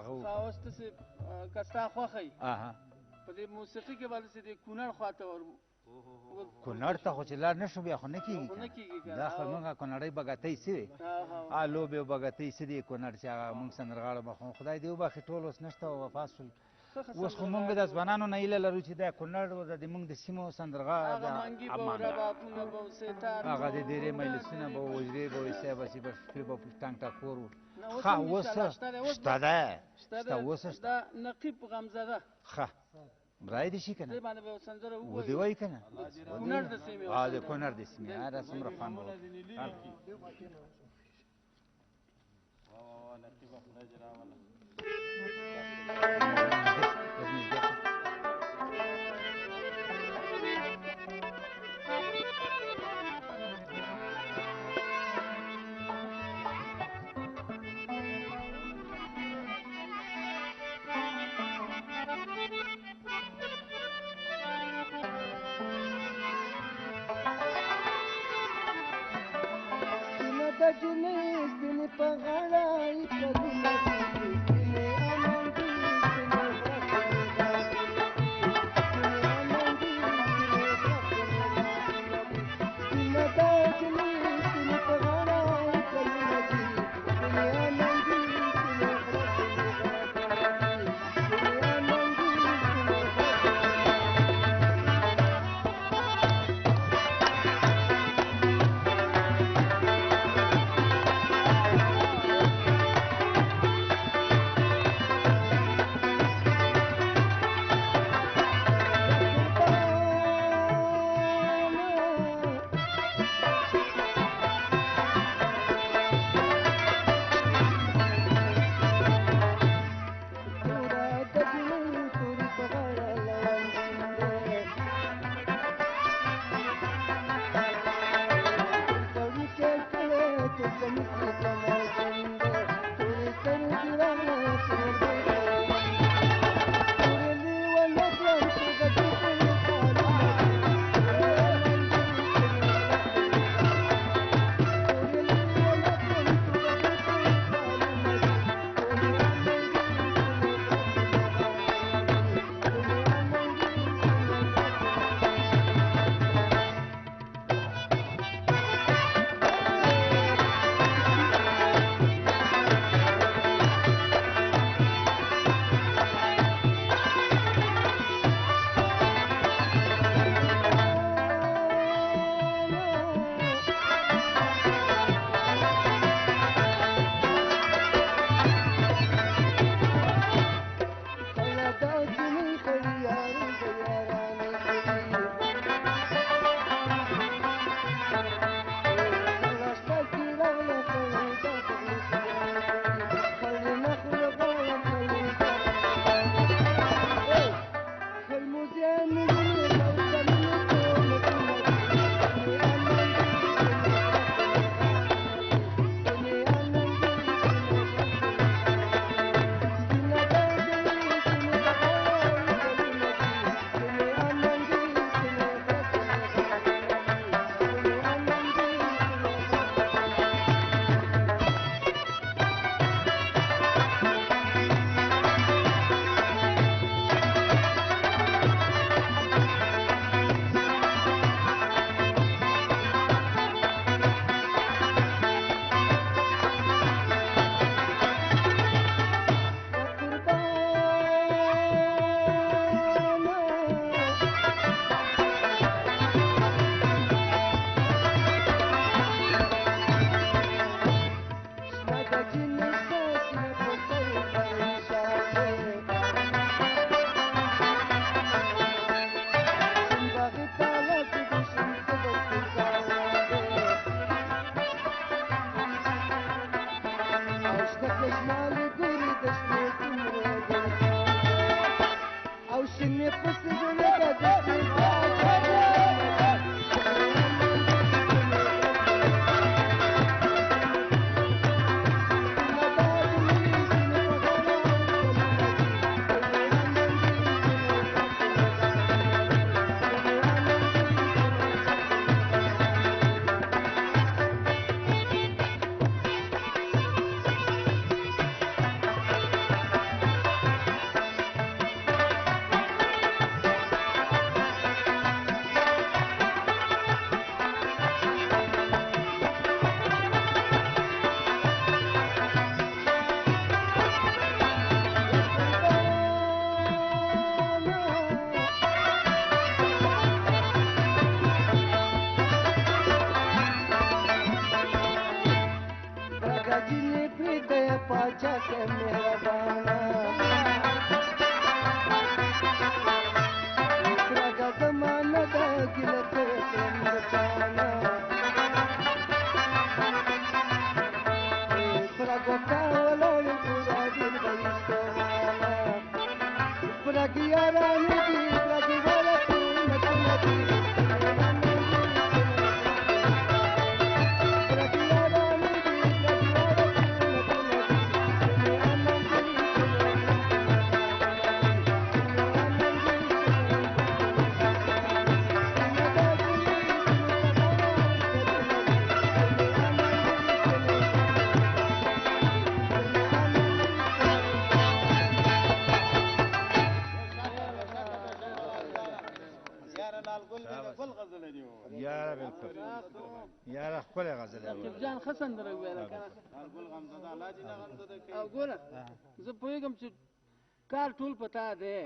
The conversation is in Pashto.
هغه اوس تاسې که ستا خوښه وي اها په دې موسیقي کې به داسې د کونړ خواته کونړ ته خو چې لاړ نه شو بیا خو نه کېږي دا خو موږ کونړۍ بګتۍ سوې لوبې او بګتۍ څه دي کونړ چې هغه موږ سندرغاړو به خو خدای دې وبخښي ټول اوس نشته او وفات شول اوس خو موږ د ځوانانو نه هیله لرو چې دا کونړ د موږ د سیمو سندرغاړه هغه د ډېرې مجلسونه به وزرې به وي صاحب هسې به شپې به ټنګ ټکور وو ښه اوس شته ده شته اوس شته نقیب غمزده ښه برای دې شي که نه دې باندې به یو سندره ووایو ودې وایي که نه کونړ د سیمې د کونړ د سیمې هغه څومره خوند و مهربانا پرګه زمانه د ګله پرندچانا پرګوټا ولړ پورا دل بيستوانا پرګیارانو دي پرګیوالا نچنا دي یاره بالکل یاره خپل غزل رقیب جان ښه سندره ویله که نه او ګوره زه پوهېږم چې کار ټول په تا دی